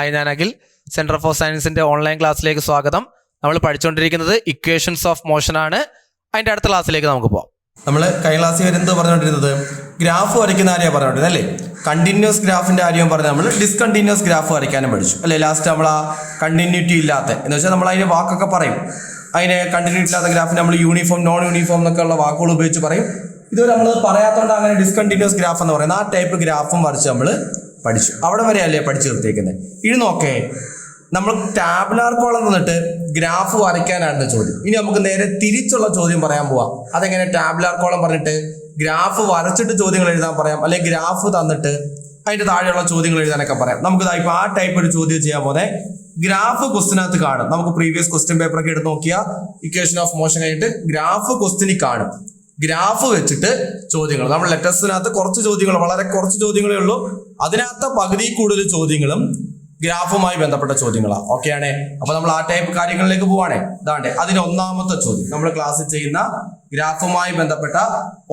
Hi, ഞാൻ Akhil. Centre for സയൻസിൻ്റെ online ക്ലാസ്സിലേക്ക് സ്വാഗതം. നമ്മൾ പഠിച്ചുകൊണ്ടിരിക്കുന്നത് ഇക്വേഷൻസ് ഓഫ് മോഷൻ ആണ്. അതിൻ്റെ അടുത്ത ക്ലാസ്സിലേക്ക് നമുക്ക് പോകാം. നമ്മൾ കഴിഞ്ഞ ക്ലാസ്സിൽ വരുന്നത് പറഞ്ഞുകൊണ്ടിരുന്നത് ഗ്രാഫ് വരയ്ക്കുന്ന കാര്യമാണ് പറഞ്ഞുകൊണ്ടിരുന്നത് അല്ലേ. കണ്ടിന്യൂസ് ഗ്രാഫിൻ്റെ കാര്യം പറഞ്ഞ് നമ്മൾ ഡിസ്കണ്ടിന്യൂസ് ഗ്രാഫ് വരയ്ക്കാനും പഠിച്ചു അല്ലേ. ലാസ്റ്റ് നമ്മൾ ആ കണ്ടിന്യൂറ്റി ഇല്ലാത്ത എന്ന് വെച്ചാൽ നമ്മൾ അതിന് വാക്കൊക്കെ പറയും. അതിന് കണ്ടിന്യൂറ്റി ഇല്ലാത്ത ഗ്രാഫിന് നമ്മൾ യൂണിഫോം, നോൺ യൂണിഫോം എന്നൊക്കെ ഉള്ള വാക്കുകൾ ഉപയോഗിച്ച് പറയും. ഇതുവരെ നമ്മൾ പറയാത്തതുകൊണ്ട് അങ്ങനെ ഡിസ്കണ്ടിന്യൂസ് ഗ്രാഫ് എന്ന് പറയുന്നത് ആ ടൈപ്പ് ഗ്രാഫും വരച്ച് നമ്മൾ പഠിച്ചു. അവിടെ വരെ അല്ലേ പഠിച്ചു നിർത്തിയേക്കുന്നത്. ഇനി നോക്കേ, നമ്മൾ ടാബുലാർ കോളം നിന്നിട്ട് ഗ്രാഫ് വരയ്ക്കാനായിരുന്നു ചോദ്യം. ഇനി നമുക്ക് നേരെ തിരിച്ചുള്ള ചോദ്യം പറയാൻ പോവാം. അതെങ്ങനെ? ടാബുലാർ കോളം പറഞ്ഞിട്ട് ഗ്രാഫ് വരച്ചിട്ട് ചോദ്യങ്ങൾ എഴുതാൻ പറയാം, അല്ലെങ്കിൽ ഗ്രാഫ് തന്നിട്ട് അതിന്റെ താഴെയുള്ള ചോദ്യങ്ങൾ എഴുതാനൊക്കെ പറയാം. നമുക്ക് ഇപ്പൊ ആ ടൈപ്പ് ഒരു ചോദ്യം ചെയ്യാൻ പോലെ ഗ്രാഫ് ക്വസ്റ്റിനകത്ത് കാണും. നമുക്ക് പ്രീവിയസ് ക്വസ്റ്റ്യൻ പേപ്പറൊക്കെ എടുത്ത് നോക്കിയാൽ ഇക്വേഷൻ ഓഫ് മോഷൻ കഴിഞ്ഞിട്ട് ഗ്രാഫ് ക്വസ്റ്റിനിൽ കാണും. ഗ്രാഫ് വെച്ചിട്ട് ചോദ്യങ്ങൾ, നമ്മൾ ലെറ്റേഴ്സിനകത്ത് കുറച്ച് ചോദ്യങ്ങൾ, വളരെ കുറച്ച് ചോദ്യങ്ങളേ ഉള്ളൂ. അതിനകത്ത് പകുതി കൂടുതൽ ചോദ്യങ്ങളും ഗ്രാഫുമായി ബന്ധപ്പെട്ട ചോദ്യങ്ങളാണ്. ഓക്കെ ആണേ. അപ്പൊ നമ്മൾ ആ ടൈപ്പ് കാര്യങ്ങളിലേക്ക് പോവാണേ. ഇതാണ്ടേ അതിന് ഒന്നാമത്തെ ചോദ്യം, നമ്മൾ ക്ലാസ്സിൽ ചെയ്യുന്ന ഗ്രാഫുമായി ബന്ധപ്പെട്ട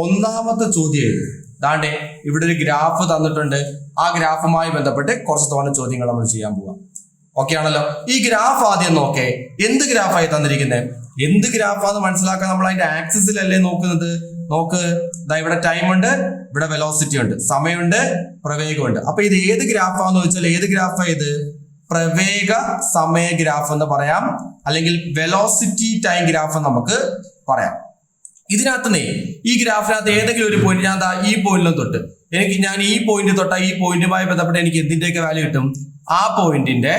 ഒന്നാമത്തെ ചോദ്യം. ഇതാണ്ടേ ഇവിടെ ഒരു ഗ്രാഫ് തന്നിട്ടുണ്ട്. ആ ഗ്രാഫുമായി ബന്ധപ്പെട്ട് കുറച്ച് തവണ ചോദ്യങ്ങൾ നമ്മൾ ചെയ്യാൻ പോവാം. ഓക്കെ ആണല്ലോ. ഈ ഗ്രാഫ് ആദ്യം നോക്കേ, എന്ത് ഗ്രാഫായി തന്നിരിക്കുന്നത്? എന്ത് ഗ്രാഫാന്ന് മനസ്സിലാക്കാൻ നമ്മൾ അതിന്റെ ആക്സിസിലല്ലേ നോക്കുന്നത്. നോക്ക്, ഇവിടെ ടൈം ഉണ്ട്, ഇവിടെ വെലോസിറ്റി ഉണ്ട്, സമയമുണ്ട്, പ്രവേഗമുണ്ട്. അപ്പൊ ഇത് ഏത് ഗ്രാഫാന്ന് ചോദിച്ചാൽ ഏത് ഗ്രാഫാ ഇത്? പ്രവേഗ സമയ ഗ്രാഫ് എന്ന് പറയാം, അല്ലെങ്കിൽ വെലോസിറ്റി ടൈം ഗ്രാഫ് എന്ന് നമുക്ക് പറയാം. ഇതിനകത്ത് ഈ ഗ്രാഫിനകത്ത് ഏതെങ്കിലും ഒരു പോയിന്റ്, ഞാൻ ഈ പോയിന്റിലും തൊട്ട് ഞാൻ ഈ പോയിന്റ് തൊട്ട ഈ പോയിന്റുമായി ബന്ധപ്പെട്ട് എനിക്ക് എന്തിന്റെയൊക്കെ വാല്യൂ കിട്ടും? ആ പോയിന്റിന്റെ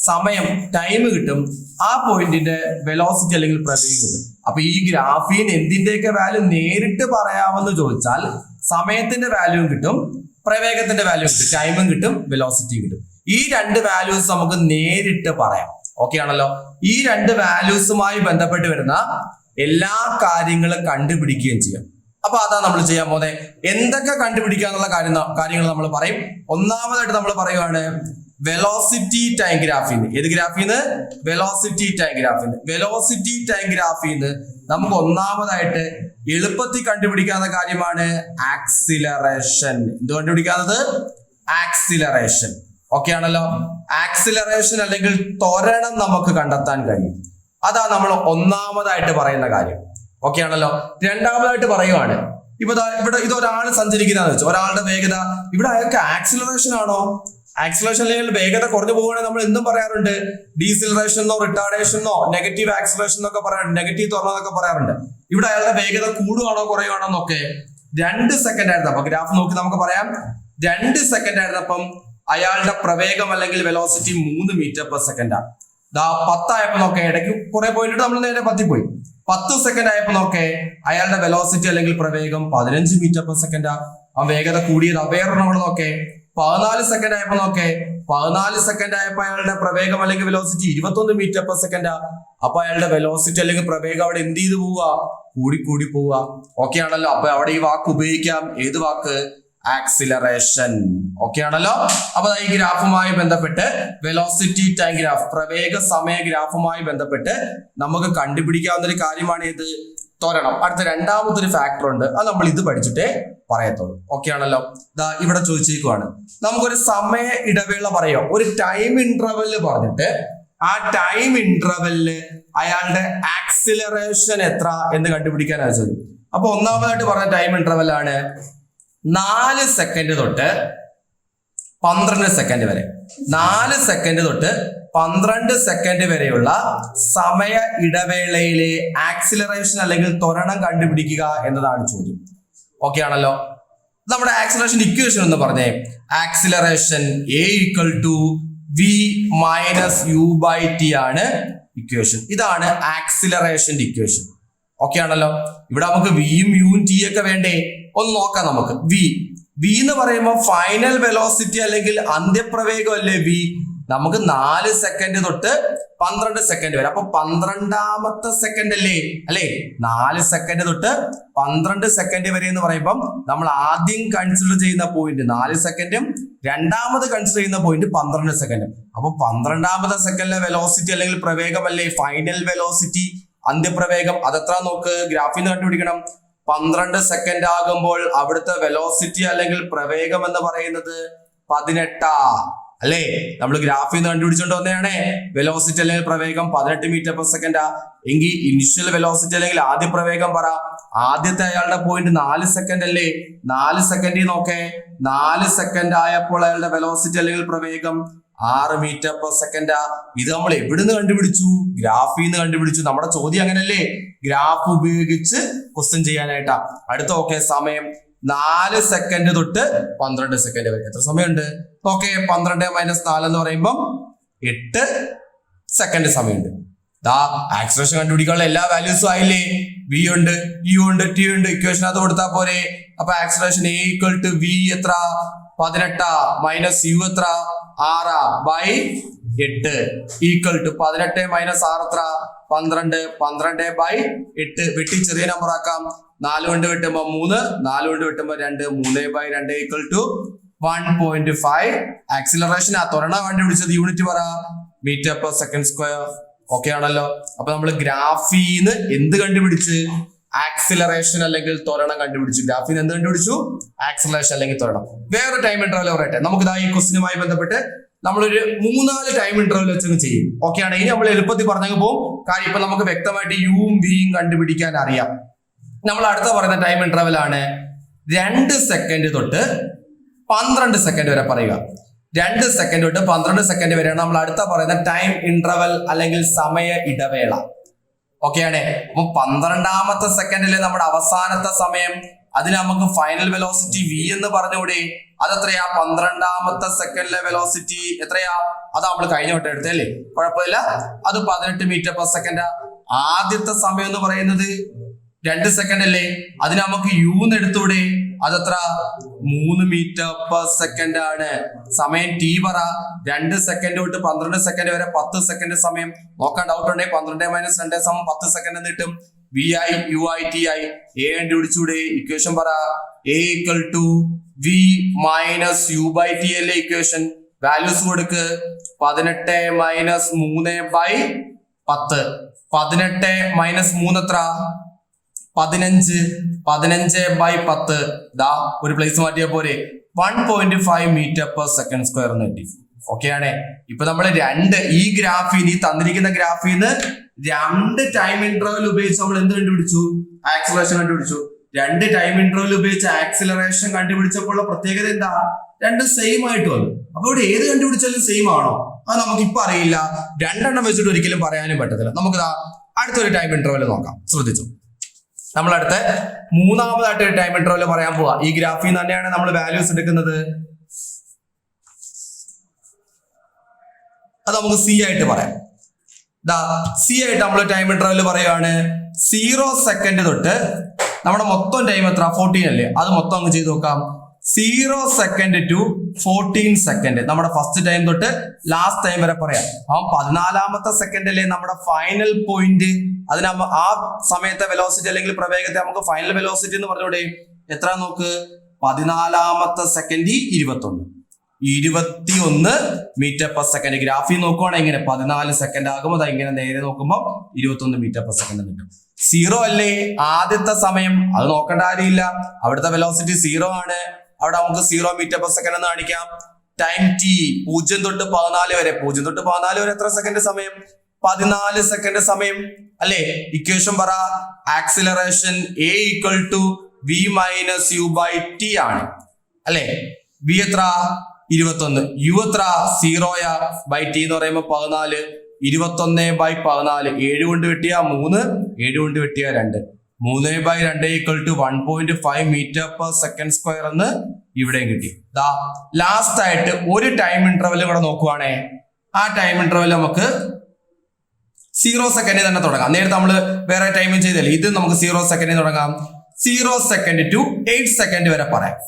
സമയം, ടൈം കിട്ടും. ആ പോയിന്റിന്റെ വെലോസിറ്റി അല്ലെങ്കിൽ പ്രവേഗം കിട്ടും. അപ്പൊ ഈ ഗ്രാഫിന് എന്തിന്റെയൊക്കെ വാല്യൂ നേരിട്ട് പറയാമെന്ന് ചോദിച്ചാൽ സമയത്തിന്റെ വാല്യൂവും കിട്ടും, പ്രവേഗത്തിന്റെ വാല്യൂ കിട്ടും, ടൈമും കിട്ടും, വെലോസിറ്റിയും കിട്ടും. ഈ രണ്ട് വാല്യൂസ് നമുക്ക് നേരിട്ട് പറയാം. ഓക്കെ ആണല്ലോ. ഈ രണ്ട് വാല്യൂസുമായി ബന്ധപ്പെട്ട് വരുന്ന എല്ലാ കാര്യങ്ങളും കണ്ടുപിടിക്കുകയും ചെയ്യാം. അപ്പൊ അതാ നമ്മൾ ചെയ്യാൻ പോകുന്നത്. എന്തൊക്കെ കണ്ടുപിടിക്കാന്നുള്ള കാര്യങ്ങൾ നമ്മൾ പറയും. ഒന്നാമതായിട്ട് നമ്മൾ പറയുവാണ് വെലോസിറ്റി ടൈം ഗ്രാഫിന്ന്. ഏത് ഗ്രാഫിന്ന്? വെലോസിറ്റി ടൈം ഗ്രാഫിന്ന്. വെലോസിറ്റി ടൈം ഗ്രാഫിന്ന് നമുക്ക് ഒന്നാമതായിട്ട് എളുപ്പത്തിൽ കണ്ടുപിടിക്കാവുന്ന കാര്യമാണ് ആക്സിലറേഷൻ. എന്ത് കണ്ടുപിടിക്കാവുന്നത്? ആക്സിലറേഷൻ. ഓക്കെ ആണല്ലോ. ആക്സിലറേഷൻ അല്ലെങ്കിൽ ത്വരണം നമുക്ക് കണ്ടെത്താൻ കഴിയും. അതാ നമ്മൾ ഒന്നാമതായിട്ട് പറയുന്ന കാര്യം. ഓക്കെ ആണല്ലോ. രണ്ടാമതായിട്ട് പറയുവാണ്, ഇവിടെ ഇതൊരാൾ സഞ്ചരിക്കുന്നതെന്ന് വെച്ചാൽ ഒരാളുടെ വേഗത, ഇവിടെ അയാൾക്ക് ആക്സിലറേഷൻ ആണോ? ആക്സിലറേഷൻ അല്ലെങ്കിൽ വേഗത കുറഞ്ഞു പോകുകയാണെങ്കിൽ നമ്മൾ എന്തും പറയാറുണ്ട്, ഡീസിലറേഷൻ എന്നോ റിട്ടാർഡേഷൻ എന്നോ നെഗറ്റീവ് ആക്സിലറേഷൻ എന്നൊക്കെ പറയാറുണ്ട്, നെഗറ്റീവ് ത്വരണം എന്നൊക്കെ പറയാറുണ്ട്. ഇവിടെ അയാളുടെ വേഗത കൂടുകയാണോ കുറയുകയാണോ എന്നൊക്കെ 2 സെക്കൻഡ് ആയിരുന്നു. അപ്പൊ ഗ്രാഫ് നോക്കി നമുക്ക് പറയാം 2 സെക്കൻഡ് ആയിരുന്നപ്പം അയാളുടെ പ്രവേഗം അല്ലെങ്കിൽ വെലോസിറ്റി 3 മീറ്റർ പെർ സെക്കൻഡാണ്. 10 ആയപ്പോ നോക്കേ, ഇടയ്ക്ക് കുറെ പോയിന്റ് നമ്മൾ നേരെ 10 പോയി. 10 സെക്കൻഡ് ആയപ്പോ നോക്കേ അയാളുടെ വെലോസിറ്റി അല്ലെങ്കിൽ പ്രവേഗം 15 മീറ്റർ പെർ സെക്കൻഡാ. ആ വേഗത കൂടിയത് വേറൊരെണ്ണം കൂടെ നോക്കേ, 14 സെക്കൻഡ് ആയപ്പോ നോക്കേ, 14 സെക്കൻഡ് ആയപ്പോ അയാളുടെ പ്രവേഗം അല്ലെങ്കിൽ വെലോസിറ്റി 21 മീറ്റർ പെർ സെക്കൻഡാ. അപ്പൊ അയാളുടെ വെലോസിറ്റി അല്ലെങ്കിൽ പ്രവേഗം അവിടെ എന്ത് ചെയ്ത് പോവുക? കൂടി പോവുക. ഓക്കെ ആണല്ലോ. അപ്പൊ അവിടെ ഈ വാക്ക് ഉപയോഗിക്കാം. ഏത് വാക്ക്? ആക്സിലറേഷൻ. ഓക്കെ ആണല്ലോ. അപ്പൊ ഈ ഗ്രാഫുമായി ബന്ധപ്പെട്ട് വെലോസിറ്റി ടൈം ഗ്രാഫ്, പ്രവേഗ സമയ ഗ്രാഫുമായി ബന്ധപ്പെട്ട് നമുക്ക് കണ്ടുപിടിക്കാവുന്ന ഒരു കാര്യമാണ് ഇത്? ത്വരണം. അടുത്ത രണ്ടാമതൊരു ഫാക്ടർ ഉണ്ട്, അത് നമ്മൾ ഇത് പഠിച്ചിട്ടേ പറയത്തുള്ളൂ. ഓക്കെ ആണല്ലോ. ഇവിടെ ചോദിച്ചേക്കുവാണ്, നമുക്കൊരു സമയ ഇടവേള പറയോ, ഒരു ടൈം ഇന്റർവെല് പറഞ്ഞിട്ട് ആ ടൈം ഇന്റർവെല്ലില് അയാളുടെ ആക്സിലറേഷൻ എത്ര എന്ന് കണ്ടുപിടിക്കാനാണ് ചോദ്യം. അപ്പൊ ഒന്നാമതായിട്ട് പറഞ്ഞ ടൈം ഇന്റർവെൽ ആണ് 4 സെക്കൻഡ് തൊട്ട് 12 സെക്കൻഡ് വരെ. 4 സെക്കൻഡ് തൊട്ട് 12 സെക്കൻഡ് വരെയുള്ള സമയ ഇടവേളയിലെ ആക്സിലറേഷൻ അല്ലെങ്കിൽ ത്വരണം കണ്ടുപിടിക്കുക എന്നതാണ് ചോദ്യം. ഓക്കെ ആണല്ലോ. നമ്മുടെ ആക്സിലറേഷൻ ഇക്വേഷൻ എന്ന് പറഞ്ഞേ, ആക്സിലറേഷൻ A=v-u/t ആണ് ഇക്വേഷൻ. ഇതാണ് ആക്സിലറേഷന്റെ ഇക്വേഷൻ. ഓക്കെ ആണല്ലോ. ഇവിടെ നമുക്ക് വിയും യുവും ടി ഒക്കെ വേണ്ടേ? ഒന്ന് നോക്കാം നമുക്ക്. വി എന്ന് പറയുമ്പോൾ ഫൈനൽ വെലോസിറ്റി അല്ലെങ്കിൽ അന്ത്യപ്രവേഗം അല്ലേ വി. നമുക്ക് 4 സെക്കൻഡ് തൊട്ട് 12 സെക്കൻഡ് വരെ. അപ്പൊ 12ാമത്തെ സെക്കൻഡ് അല്ലേ? 4 സെക്കൻഡ് തൊട്ട് 12 സെക്കൻഡ് വരെ എന്ന് പറയുമ്പോൾ നമ്മൾ ആദ്യം കൺസിഡർ ചെയ്യുന്ന പോയിന്റ് 4 സെക്കൻഡും രണ്ടാമത് കൺസിഡർ ചെയ്യുന്ന പോയിന്റ് 12 സെക്കൻഡും. അപ്പൊ 12ാമത്തെ സെക്കൻഡിലെ വെലോസിറ്റി അല്ലെങ്കിൽ പ്രവേഗം അല്ലേ ഫൈനൽ വെലോസിറ്റി, അന്ത്യപ്രവേഗം. അതെത്ര നോക്ക്, ഗ്രാഫിൽ നിന്ന് കണ്ടുപിടിക്കണം. 12 സെക്കൻഡ് ആകുമ്പോൾ അവിടുത്തെ വെലോസിറ്റി അല്ലെങ്കിൽ പ്രവേഗം എന്ന് പറയുന്നത് 18. അല്ലേ? നമ്മൾ ഗ്രാഫിൽ നിന്ന് കണ്ടുപിടിച്ചോണ്ട് വന്നതാണേ. വെലോസിറ്റി അല്ലെങ്കിൽ പ്രവേഗം 18 മീറ്റർ പെർ സെക്കൻഡാ. എങ്കിൽ ഇനിഷ്യൽ വെലോസിറ്റി അല്ലെങ്കിൽ ആദ്യ പ്രവേഗം പറ. ആദ്യത്തെ അയാളുടെ പോയിന്റ് 4 സെക്കൻഡ് അല്ലേ? 4 സെക്കൻഡിൽ നോക്കേ, 4 സെക്കൻഡ് ആയപ്പോൾ അയാളുടെ വെലോസിറ്റി അല്ലെങ്കിൽ പ്രവേഗം 6 മീറ്റർ പെർ സെക്കൻഡാ. ഇത് നമ്മൾ എവിടുന്ന് കണ്ടുപിടിച്ചു? ഗ്രാഫിൽ നിന്ന് കണ്ടുപിടിച്ചു. നമ്മുടെ ചോദ്യം അങ്ങനല്ലേ, ഗ്രാഫ് ഉപയോഗിച്ച് ക്വസ്റ്റ്യൻ ചെയ്യാനായിട്ടാ. അടുത്ത ഓക്കെ, സമയം 4 സെക്കൻഡ് തൊട്ട് 12 സെക്കൻഡ് വരെ എത്ര സമയമുണ്ട്? ഓക്കെ, 12 - 4 എന്ന് പറയുമ്പോൾ 8 സെക്കൻഡ് സമയമുണ്ട്. ദാ ആക്സിലറേഷൻ കണ്ടുപിടിക്കാനുള്ള എല്ലാ വാല്യൂസും ആയില്ലേ? വി ഉണ്ട്, യു ഉണ്ട്, ടി ഉണ്ട്. ഇക്വേഷനകത്ത് കൊടുത്താൽ പോരെ. അപ്പൊ ആക്സിലറേഷൻ A = V എത്ര? 18 മൈനസ് യു എത്ര? 6 ബൈ 8 ഈക്വൽ ടു 18 - 6 എത്ര? 12. 12 ബൈ 8 വെട്ടി ചെറിയ നമ്പർ ആക്കാം. 4 കൊണ്ട് വെട്ടുമ്പോ 3, 4 കൊണ്ട് വെട്ടുമ്പോ 2, 3 ബൈ 2 ഈക്വൽ ടു 1.5. ആക്സിലറേഷൻ ആ ത്വരണം കണ്ടുപിടിച്ചത് യൂണിറ്റ് പറ. Metre per second square. Okay ആണല്ലോ. അപ്പൊ നമ്മൾ ഗ്രാഫീന്ന് എന്ത് കണ്ടുപിടിച്ച്? ആക്സിലറേഷൻ അല്ലെങ്കിൽ ത്വരണം കണ്ടുപിടിച്ചു. ഗ്രാഫീന്ന് എന്ത് കണ്ടുപിടിച്ചു? ആക്സിലറേഷൻ അല്ലെങ്കിൽ ത്വരണം. വേറെ ടൈം ഇന്റർവൽ പറയട്ടെ. നമുക്ക് ഇതാ ഈ ക്വസ്റ്റിനുമായി ബന്ധപ്പെട്ട് നമ്മളൊരു 3-4 ടൈം ഇന്റർവൽ വെച്ചങ്ങ് ചെയ്യും. ഓക്കെ ആണ്. ഇനി നമ്മൾ എളുപ്പത്തിൽ പറഞ്ഞങ്ങ് പോകും. കാര്യം ഇപ്പൊ നമുക്ക് വ്യക്തമായിട്ട് യുവും വിയും കണ്ടുപിടിക്കാൻ അറിയാം. നമ്മൾ അടുത്ത പറയുന്ന ടൈം ഇന്റർവൽ ആണ് 2 സെക്കൻഡ് തൊട്ട് 12 സെക്കൻഡ് വരെ പറയുക. 2 സെക്കൻഡ് തൊട്ട് 12 സെക്കൻഡ് വരെയാണ് നമ്മൾ അടുത്ത പറയുന്ന ടൈം ഇന്റർവൽ അല്ലെങ്കിൽ സമയ ഇടവേള. ഓക്കെയാണ്. അപ്പൊ 12ാമത്തെ സെക്കൻഡിലെ നമ്മുടെ അവസാനത്തെ സമയം, അതിന് നമുക്ക് ഫൈനൽ വെലോസിറ്റി V എന്ന് പറഞ്ഞുകൂടെ? അതെത്രയാ? 12ാമത്തെ സെക്കൻഡിലെ വെലോസിറ്റി എത്രയാ? അത് നമ്മൾ കഴിഞ്ഞ വട്ടം എടുത്തല്ലേ, കുഴപ്പമില്ല. അത് 18 മീറ്റർ പെർ സെക്കൻഡാ. ആദ്യത്തെ സമയം എന്ന് പറയുന്നത് 2 സെക്കൻഡ് അല്ലേ? അതിന് നമുക്ക് യു എന്ന് എടുത്തൂടെ? അതെത്ര? 3 മീറ്റർ പെർ സെക്കൻഡ് ആണ്. സമയം ടി പറ. 2 സെക്കൻഡ് തൊട്ട് 12 സെക്കൻഡ് വരെ 10 സെക്കൻഡ് സമയം. നോക്കാൻ ഡൗട്ട് ഉണ്ടെങ്കിൽ 12 - 2 = 10 സെക്കൻഡ് എന്ന് കിട്ടും. വി ആയി, യു ആയി, ടി ആയി. എ കണ്ടുപിടിച്ചൂടെ? ഇക്വേഷൻ പറ. A = V - U / T അല്ലേ ഇക്വേഷൻ. വാല്യൂസ് കൊടുക്ക്. 18 - 3 ബൈ 10. 18 - 3 എത്ര? 15. 15 ബൈ 10. ദാ ഒരു പ്ലേസ് മാറ്റിയാൽ പോരെ. 1.5 മീറ്റർ പെർ സെക്കൻഡ് സ്ക്വയർ എന്ന് കിട്ടി. ഓക്കെ ആണേ. ഇപ്പൊ നമ്മൾ ഈ ഗ്രാഫിൽ, ഈ തന്നിരിക്കുന്ന ഗ്രാഫിൽ നിന്ന് 2 ടൈം ഇന്റർവൽ ഉപയോഗിച്ച് നമ്മൾ എന്ത് കണ്ടുപിടിച്ചു? ആക്സിലറേഷൻ കണ്ടുപിടിച്ചു. 2 ടൈം ഇന്റർവൽ ഉപയോഗിച്ച് ആക്സിലറേഷൻ കണ്ടുപിടിച്ചപ്പോൾ പ്രത്യേകത എന്താ? 2 സെയിം ആയിട്ട് വന്നു. അപ്പൊ ഇവിടെ ഏത് കണ്ടുപിടിച്ചാലും സെയിം ആണോ? അത് നമുക്ക് ഇപ്പൊ അറിയില്ല. 2 എണ്ണം വെച്ചിട്ട് ഒരിക്കലും പറയാനും പറ്റത്തില്ല. നമുക്ക് അടുത്തൊരു ടൈം ഇന്റർവൽ നോക്കാം. ശ്രദ്ധിച്ചു. നമ്മൾ അടുത്ത 3ാമതായിട്ട് ഒരു ടൈം ഇന്റർവൽ പറയാൻ പോവാ. ഈ ഗ്രാഫിൽ നിന്ന് തന്നെയാണ് നമ്മൾ വാല്യൂസ് എടുക്കുന്നത്. അത് നമുക്ക് സി ആയിട്ട് പറയാം. സി ആയിട്ട് നമ്മൾ ടൈം ഇന്റർവൽ പറയുകയാണ്. 0 സെക്കൻഡ് തൊട്ട് നമ്മുടെ മൊത്തം ടൈം എത്ര? 14 അല്ലേ? അത് മൊത്തം അങ്ങ് ചെയ്ത് നോക്കാം. 0 സെക്കൻഡ് ടു 14 സെക്കൻഡ് നമ്മുടെ ഫസ്റ്റ് ടൈം തൊട്ട് ലാസ്റ്റ് ടൈം വരെ പറയാം. ആ 14ാമത്തെ സെക്കൻഡിലെ നമ്മുടെ ഫൈനൽ പോയിന്റ്, അതിന് ആ സമയത്തെ വെലോസിറ്റി അല്ലെങ്കിൽ പ്രവേഗത്തെ നമുക്ക് ഫൈനൽ വെലോസിറ്റി എന്ന് പറഞ്ഞൂടെ? എത്ര നോക്ക്. 14ാമത്തെ സെക്കൻഡ് 21 മീറ്റർ പെർ സെക്കൻഡ്. ഗ്രാഫിൽ നോക്കുവാണെങ്കിൽ ഇങ്ങനെ 14 സെക്കൻഡ് ആകുമ്പോൾ ഇങ്ങനെ നേരെ നോക്കുമ്പോൾ 21 മീറ്റർ പെർ സെക്കൻഡ് കിട്ടും. 0 അല്ലേ ആദ്യത്തെ സമയം? അത് നോക്കേണ്ട കാര്യമില്ല. അവിടുത്തെ വെലോസിറ്റി 0 ആണ്. അവിടെ നമുക്ക് 0 മീറ്റർ പെർ സെക്കൻഡ് എന്ന് കാണിക്കാം. ടൈം ടി 0 തൊട്ട് 14 വരെ. 0 തൊട്ട് 14 വരെ എത്ര സെക്കൻഡ് സമയം? 14 സെക്കൻഡ് സമയം അല്ലേ? ഇക്വേഷൻ പറ. Acceleration A = V - U / T ആണ് അല്ലേ? V എത്ര? 21. U എത്ര? 0 ബൈ T എന്ന് പറയുമ്പോൾ 14. 21 ബൈ 14. 7 കൊണ്ട് വെട്ടിയ 3, 7 കൊണ്ട് വെട്ടിയ 2. 3 by 2 = 1.5 metre per second square എന്ന് ഇവിടെയും കിട്ടി. ലാസ്റ്റ് ആയിട്ട് ഒരു ടൈം ഇന്റർവെൽ കൂടെ നോക്കുവാണേ. ആ ടൈം ഇന്റർവെൽ നമുക്ക് 0 സെക്കൻഡിൽ തന്നെ തുടങ്ങാം. നേരത്തെ നമ്മൾ വേറെ ടൈമിൽ ചെയ്തല്ലേ, ഇത് നമുക്ക് 0 സെക്കൻഡിൽ തുടങ്ങാം. 0 സെക്കൻഡ് ടു 8 സെക്കൻഡ് വരെ പറയാം.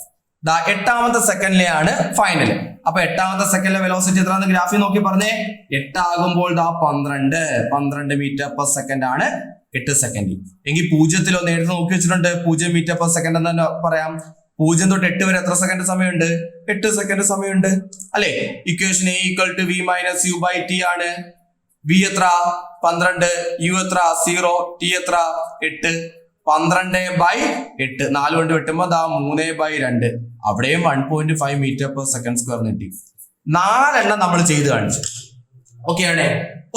8ാമത്തെ സെക്കൻഡിലെയാണ് ഫൈനൽ. അപ്പൊ 8ാമത്തെ സെക്കൻഡിലെ വെലോസിറ്റി എത്രയാണെന്ന് ഗ്രാഫിൽ നോക്കി പറഞ്ഞേ. 8 ആകുമ്പോൾ 12 മീറ്റർ പെർ സെക്കൻഡ് ആണ് 8 സെക്കൻഡ്. എങ്കിൽ 0 നേരത്തെ നോക്കി വെച്ചിട്ടുണ്ട്. 0 മീറ്റർ പെർ സെക്കൻഡ് എന്ന് തന്നെ പറയാം. 0 തൊട്ട് 8 വരെ എത്ര സെക്കൻഡ് സമയമുണ്ട്? 8 സെക്കൻഡ് സമയമുണ്ട് അല്ലെ? Equation A = V - U / T ആണ്. V എത്ര? 12. U എത്ര? 0. T എത്ര? 8. 12 ബൈ 8. 4 കൊണ്ട് വെട്ടുമ്പോ 3 ബൈ 2. അവിടെയും 1.5 മീറ്റർ പെർ സെക്കൻഡ് സ്ക്വയർ കിട്ടി. 4 നമ്മൾ ചെയ്ത് കാണിച്ചു. ഓക്കെ ആണേ.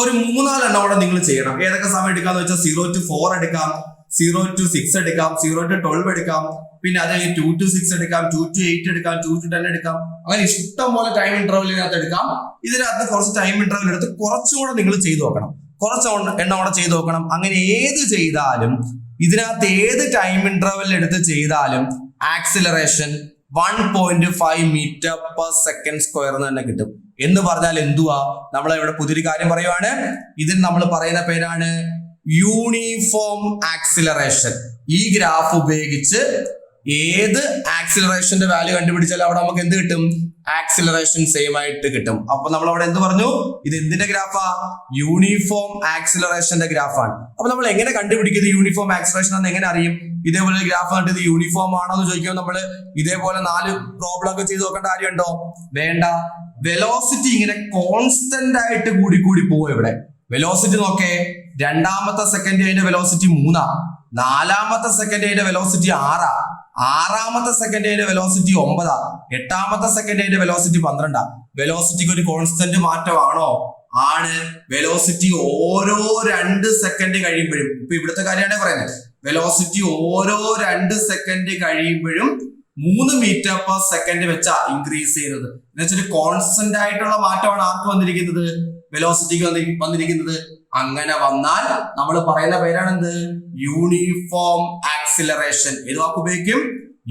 ഒരു 3-4 കൂടെ നിങ്ങൾ ചെയ്യണം. ഏതൊക്കെ സമയം എടുക്കാന്ന് വെച്ചാൽ 0 to 4 എടുക്കാം, 0 to 6 എടുക്കാം, 0 to 12 എടുക്കാം, പിന്നെ അത് 2 to 6 എടുക്കാം, 2 to 8 എടുക്കാം, 2 to 10 എടുക്കാം. അങ്ങനെ ഇഷ്ടം പോലെ ടൈം ഇന്റർവെല്ലിനകത്ത് എടുക്കാം. ഇതിനകത്ത് കുറച്ച് ടൈം ഇന്റർവെൽ എടുത്ത് കുറച്ചുകൂടെ നിങ്ങൾ ചെയ്തു നോക്കണം. കുറച്ച് എണ്ണം കൂടെ ചെയ്തു നോക്കണം. അങ്ങനെ ഏത് ചെയ്താലും ഇതിനകത്ത് ഏത് ടൈം ഇന്റർവെൽ എടുത്ത് ചെയ്താലും acceleration 1.5 metre per second square എന്ന് തന്നെ കിട്ടും. എന്ന് പറഞ്ഞാൽ എന്തുവാ? നമ്മൾ ഇവിടെ പുതിയൊരു കാര്യം പറയുവാണ്. ഇതിന് നമ്മൾ പറയുന്ന പേരാണ് യൂണിഫോം ആക്സിലറേഷൻ. ഈ ഗ്രാഫ് ഉപയോഗിച്ച് ഏത് ആക്സിലറേഷന്റെ വാല്യൂ കണ്ടുപിടിച്ചാലും അവിടെ നമുക്ക് എന്ത് കിട്ടും? ആക്സിലറേഷൻ സെയിം ആയിട്ട് കിട്ടും. അപ്പൊ നമ്മൾ അവിടെ എന്ത് പറഞ്ഞു? ഇത് എന്തിന്റെ ഗ്രാഫാ? യൂണിഫോം ആക്സിലറേഷന്റെ ഗ്രാഫാണ്. അപ്പൊ നമ്മൾ എങ്ങനെ കണ്ടുപിടിക്കുന്നത് യൂണിഫോം ആക്സിലറേഷൻ എന്ന് എങ്ങനെ അറിയും? ഇതേപോലെ ഗ്രാഫ് കണ്ടിട്ട് ഇത് യൂണിഫോം ആണോ എന്ന് ചോദിക്കുമ്പോൾ നമ്മൾ ഇതേപോലെ 4 പ്രോബ്ലം ഒക്കെ ചെയ്ത് നോക്കേണ്ട കാര്യമുണ്ടോ? വേണ്ട. വെലോസിറ്റി ഇങ്ങനെ കോൺസ്റ്റന്റ് ആയിട്ട് കൂടി പോവും. ഇവിടെ വെലോസിറ്റി നോക്കേ, 2ാമത്തെ സെക്കൻഡ് അതിന്റെ വെലോസിറ്റി 3, 4ാമത്തെ സെക്കൻഡ് അതിന്റെ വെലോസിറ്റി 6, 6ാമത്തെ സെക്കൻഡ് അതിന്റെ വെലോസിറ്റി 9, 8ാമത്തെ സെക്കൻഡ് അതിന്റെ വെലോസിറ്റി 12. വെലോസിറ്റിക്ക് ഒരു കോൺസ്റ്റന്റ് മാറ്റമാണോ? ആണ്. വെലോസിറ്റി ഓരോ 2 സെക്കൻഡ് കഴിയുമ്പോഴും, ഇപ്പൊ ഇവിടുത്തെ കാര്യമാണ് പറയുന്നത്, വെലോസിറ്റി ഓരോ 2 സെക്കൻഡ് കഴിയുമ്പോഴും 3 മീറ്റർ പെർ സെക്കൻഡ് വെച്ചാ ഇൻക്രീസ് ചെയ്യുന്നത്. എന്ന് വെച്ചാൽ കോൺസ്റ്റന്റ് ആയിട്ടുള്ള മാറ്റമാണ് ആർക്ക് വന്നിരിക്കുന്നത്? വെലോസിറ്റിക്ക് വന്നിരിക്കുന്നത്. അങ്ങനെ വന്നാൽ നമ്മൾ പറയുന്ന പേരാണ് എന്ത്? Uniform acceleration. ഏത് വാക്ക് ഉപയോഗിക്കും?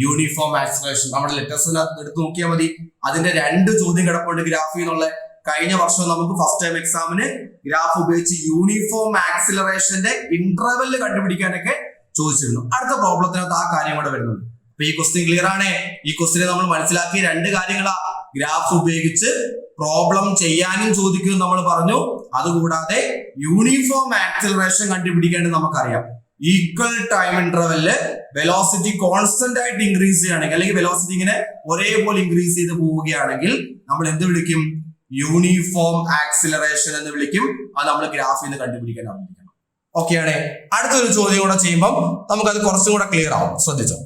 Uniform acceleration. നമ്മുടെ ലെറ്റേഴ്സിനകത്ത് എടുത്ത് നോക്കിയാൽ മതി. അതിന്റെ 2 ചോദ്യം കിടപ്പുണ്ട് ഗ്രാഫിൽ നിന്നുള്ള. കഴിഞ്ഞ വർഷം നമുക്ക് ഫസ്റ്റ് ടൈം എക്സാമിന് ഗ്രാഫ് ഉപയോഗിച്ച് യൂണിഫോം ആക്സിലറേഷന്റെ ഇന്റർവെൽ കണ്ടുപിടിക്കാനൊക്കെ ചോദിച്ചിരുന്നു. അടുത്ത പ്രോബ്ലത്തിനകത്ത് ആ കാര്യം കൂടെ വരുന്നുണ്ട്. അപ്പൊ ഈ ക്വസ്റ്റ്യൻ ക്ലിയർ ആണ്. ഈ ക്വസ്റ്റ്യനെ നമ്മൾ മനസ്സിലാക്കിയ 2 കാര്യങ്ങളാ. ഗ്രാഫ് ഉപയോഗിച്ച് പ്രോബ്ലം ചെയ്യാനും ചോദിക്കും നമ്മൾ പറഞ്ഞു. അതുകൂടാതെ യൂണിഫോം ആക്സിലറേഷൻ കണ്ടുപിടിക്കേണ്ടത് നമുക്കറിയാം. ഈക്വൽ ടൈം ഇന്റർവെല്ലില് വെലോസിറ്റി കോൺസ്റ്റന്റ് ആയിട്ട് ഇൻക്രീസ് ചെയ്യുകയാണെങ്കിൽ, അല്ലെങ്കിൽ വെലോസിറ്റി ഇങ്ങനെ ഒരേപോലെ ഇൻക്രീസ് ചെയ്ത് പോവുകയാണെങ്കിൽ നമ്മൾ എന്ത് വിളിക്കും? യൂണിഫോം ആക്സിലറേഷൻ എന്ന് വിളിക്കും. അത് നമ്മൾ ഗ്രാഫിൽ നിന്ന് കണ്ടുപിടിക്കാൻ ആരംഭിക്കണം. ഓക്കെ ആണ്. അടുത്തൊരു ചോദ്യം കൂടെ ചെയ്യുമ്പോൾ നമുക്കത് കുറച്ചും കൂടെ ക്ലിയർ ആവും. ശ്രദ്ധിച്ചോ.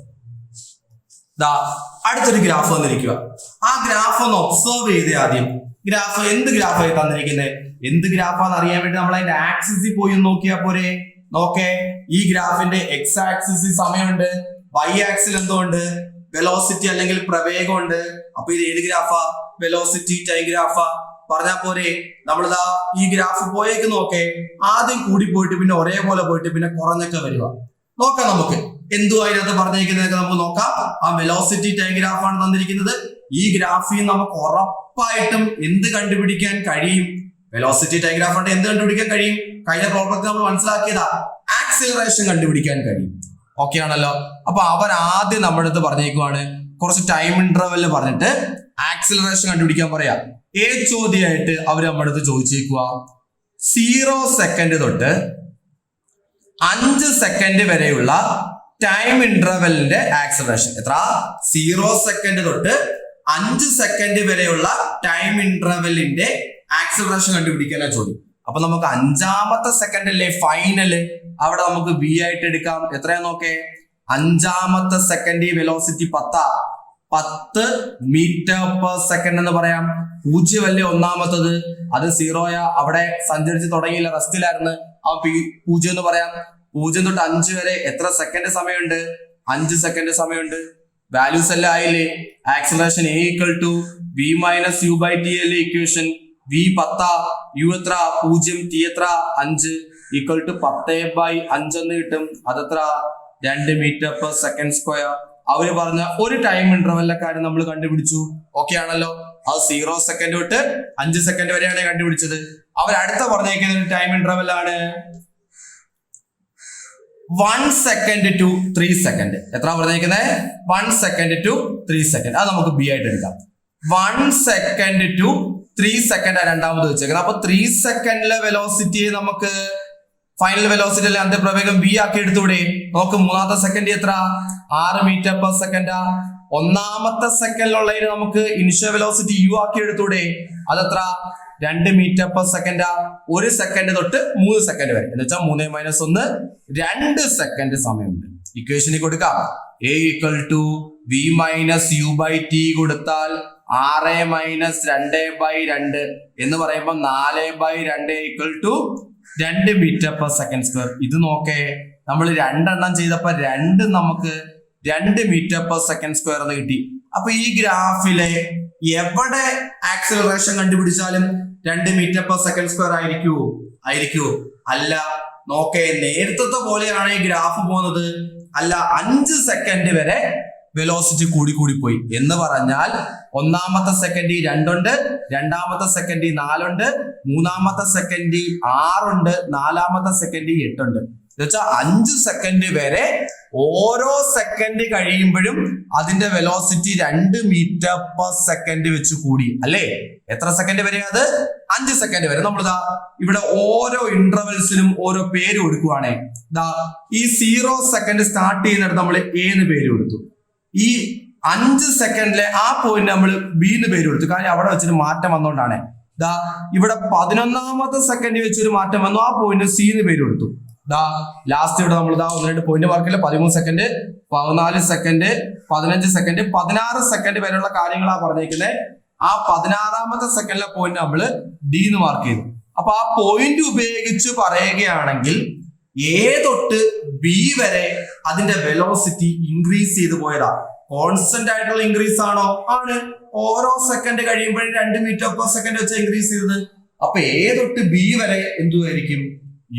അടുത്തൊരു ഗ്രാഫ് വന്നിരിക്കുക. ആ ഗ്രാഫ് ഒന്ന് ഒബ്സർവ് ചെയ്ത് ആദ്യം. ഗ്രാഫ് എന്ത് ഗ്രാഫായി തന്നിരിക്കുന്നത്? എന്ത് ഗ്രാഫാന്ന് അറിയാൻ വേണ്ടി നമ്മൾ അതിന്റെ ആക്സിസിൽ പോയി നോക്കിയാൽ പോരെ? നോക്കേ, ഈ ഗ്രാഫിന്റെ എക്സ് ആക്സിസിൽ സമയമുണ്ട്, വൈ ആക്സിൽ എന്തുകൊണ്ട്? വെലോസിറ്റി അല്ലെങ്കിൽ പ്രവേഗമുണ്ട്. അപ്പൊ ഇത് ഏത് ഗ്രാഫാ? Velocity time ഗ്രാഫാ. പറഞ്ഞാൽ പോരെ? നമ്മളിതാ ഈ ഗ്രാഫ് പോയേക്ക് നോക്കേ. ആദ്യം കൂടി പോയിട്ട് പിന്നെ ഒരേപോലെ പോയിട്ട് പിന്നെ കുറഞ്ഞൊക്കെ വരിക. നോക്കാം നമുക്ക് എന്തു അതിനകത്ത് പറഞ്ഞിരിക്കുന്നതൊക്കെ നമുക്ക് നോക്കാം. ആ വെലോസിറ്റി ടൈം ഗ്രാഫാണ് തന്നിരിക്കുന്നത്. ഈ ഗ്രാഫിൽ നമുക്ക് ഉറപ്പായിട്ടും എന്ത് കണ്ടുപിടിക്കാൻ കഴിയും? വെലോസിറ്റി ടൈം ഗ്രാഫ് ഉണ്ട്. എന്ത് കണ്ടുപിടിക്കാൻ കഴിയും? കഴിഞ്ഞ പ്രോബ്ലത്തിൽ നമ്മൾ മനസ്സിലാക്കിയതാ, ആക്സിലറേഷൻ കണ്ടുപിടിക്കാൻ കഴിയും. ഓക്കെ ആണല്ലോ. അപ്പൊ അവർ ആദ്യം നമ്മുടെ അടുത്ത് പറഞ്ഞേക്കുവാണ് കുറച്ച് ടൈം ഇന്റർവെല് പറഞ്ഞിട്ട് ആക്സിലറേഷൻ കണ്ടുപിടിക്കാൻ പറയാം. ഏത് ചോദ്യമായിട്ട് അവർ നമ്മുടെ അടുത്ത് ചോദിച്ചേക്കുക? 0 സെക്കൻഡ് തൊട്ട് 5 സെക്കൻഡ് വരെയുള്ള ടൈം ഇന്റർവെല്ലിന്റെ ആക്സിലറേഷൻ എത്ര? 0 സെക്കൻഡ് തൊട്ട് 5 സെക്കൻഡ് വരെയുള്ള ടൈം ഇന്റർവെല്ലിന്റെ ആക്സിലറേഷൻ കണ്ടുപിടിക്കാനാ ചോദ്യം. അപ്പൊ നമുക്ക് 5ാമത്തെ സെക്കൻഡ് അല്ലേ ഫൈനല്, അവിടെ നമുക്ക് v ആയിട്ട് എടുക്കാം. എത്രയാ നോക്കേ? 5ാമത്തെ second velocity 10 metre per second എന്ന് പറയാം. 0 അല്ലേ ഒന്നാമത്തത്? അത് 0 അവിടെ സഞ്ചരിച്ച് തുടങ്ങിയില്ല, റെസ്റ്റിലായിരുന്നു. ആ 0 എന്ന് പറയാം. 0 തൊട്ട് 5 വരെ എത്ര സെക്കൻഡ് സമയമുണ്ട്? 5 സെക്കൻഡ് സമയമുണ്ട്. വാല്യൂസ് എല്ലാം ആയില്ലേ? ആക്സിലറേഷൻ a = v - u/t അല്ലേ ഇക്വേഷൻ? v 10, u എത്ര? 0, t എത്ര? 5 = 10/5 എന്ന് കിട്ടും. അതെത്ര? 2 മീറ്റർ പെർ സെക്കൻഡ് സ്ക്വയർ. അവര് പറഞ്ഞ ഒരു ടൈം ഇന്റർവെല്ലിലെ കാര്യം നമ്മൾ കണ്ടുപിടിച്ചു. ഓക്കെ ആണല്ലോ. അത് 0 സെക്കൻഡ് തൊട്ട് 5 സെക്കൻഡ് വരെയാണ് കണ്ടുപിടിച്ചത്. അവർ അടുത്ത പറഞ്ഞേക്കുന്ന ഒരു ടൈം ഇന്റർവെൽ ആണ് 1 സെക്കൻഡ് ടു 3 സെക്കൻഡ്. എത്ര പറഞ്ഞേക്കുന്നത്? 1 സെക്കൻഡ് ടു 3 സെക്കൻഡ്. അത് നമുക്ക് ബി ആയിട്ട് എടുക്കാം. 1 സെക്കൻഡ് ടു 3 സെക്കൻഡ് രണ്ടാമത് വെച്ചേക്കുന്നത്. അപ്പൊ 3 സെക്കൻഡിലെ വെലോസിറ്റിയെ നമുക്ക് ഫൈനൽ വെലോസിറ്റി അല്ലെ അന്ത്യപ്രവേഗം v ആക്കി എടുത്തൂടെ? നോക്ക്, 3ാമത്തെ സെക്കൻഡ് എത്ര? 6 മീറ്റർ പെർ സെക്കൻഡാ. 1ാമത്തെ സെക്കൻഡിലുള്ളതിന് നമുക്ക് ഇനിഷ്യൽ വെലോസിറ്റി u ആക്കി എടുത്തൂടെ? അതെത്ര? 2 മീറ്റർ പെർ സെക്കൻഡാ. 1 സെക്കൻഡ് തൊട്ട് 3 സെക്കൻഡ് വരെ എന്ന് വെച്ചാൽ 3 - 1 2 സെക്കൻഡ് സമയമുണ്ട്. ഇക്വേഷനിൽ കൊടുക്കാം. a = v - u/t കൊടുത്താൽ 6-2/2 എന്ന് പറയുമ്പോൾ 4/2 = 2 m/s². ഇത് നോക്കേ, നമ്മൾ രണ്ടെണ്ണം ചെയ്തപ്പോ നമുക്ക് 2 m/s² എന്ന് കിട്ടി. അപ്പൊ ഈ ഗ്രാഫിലെ എവിടെ ആക്സിലറേഷൻ കണ്ടുപിടിച്ചാലും 2 m/s² ആയിരിക്കുവോ? അല്ല. നോക്കേ, നേരത്തെ പോലെയാണ് ഈ ഗ്രാഫ് പോകുന്നത്. അല്ല, 5 സെക്കൻഡ് വരെ വെലോസിറ്റി കൂടി പോയി എന്ന് പറഞ്ഞാൽ ഒന്നാമത്തെ സെക്കൻഡ് 2 ഉണ്ട്, രണ്ടാമത്തെ സെക്കൻഡ് 4 ഉണ്ട്, മൂന്നാമത്തെ സെക്കൻഡ് 6 ഉണ്ട്, നാലാമത്തെ സെക്കൻഡ് 8 ഉണ്ട്. എന്നുവെച്ചാൽ 5 സെക്കൻഡ് വരെ ഓരോ സെക്കൻഡ് കഴിയുമ്പോഴും അതിന്റെ വെലോസിറ്റി 2 m/s വെച്ച് കൂടി. അല്ലേ? എത്ര സെക്കൻഡ് വരെ? അത് 5 സെക്കൻഡ് വരെ. നമ്മളിതാ ഇവിടെ ഓരോ ഇന്റർവെൽസിനും ഓരോ പേര് കൊടുക്കുവാണേ. ഈ 0 സെക്കൻഡ് സ്റ്റാർട്ട് ചെയ്യുന്നിടത്ത് നമ്മൾ A എന്ന് പേര് കൊടുത്തു. ഈ 5 സെക്കൻഡിലെ ആ പോയിന്റ് നമ്മൾ B എന്ന് പേര് കൊടുത്തു. കാരണം അവിടെ വെച്ചൊരു മാറ്റം വന്നോണ്ടാണ്. ഇവിടെ 11ാമത്തെ സെക്കൻഡ് വെച്ചൊരു മാറ്റം വന്നു, ആ പോയിന്റ് C എന്ന് പേര് കൊടുത്തു. ലാസ്റ്റ് ഇവിടെ നമ്മൾ 1-2 പോയിന്റ് മാർക്കില്ല. 13 സെക്കൻഡ്, 14 സെക്കൻഡ്, 15 സെക്കൻഡ്, 16 സെക്കൻഡ് വരെയുള്ള കാര്യങ്ങളാണ് പറഞ്ഞേക്കുന്നത്. ആ 16ാമത്തെ സെക്കൻഡിലെ പോയിന്റ് നമ്മൾ D എന്ന് മാർക്ക് ചെയ്തു. അപ്പൊ ആ പോയിന്റ് ഉപയോഗിച്ച് പറയുകയാണെങ്കിൽ A തൊട്ട് B വരെ അതിന്റെ വെലോസിറ്റി ഇൻക്രീസ് ചെയ്ത് പോയതാ. കോൺസ്റ്റന്റ് ആയിട്ടുള്ള ഇൻക്രീസ് ആണോ? ആണ്. ഓരോ സെക്കൻഡ് കഴിയുമ്പോഴും 2 m/s വെച്ച് ഇൻക്രീസ് ചെയ്തത്. അപ്പൊ A തൊട്ട് B വരെ എന്തുമായിരിക്കും?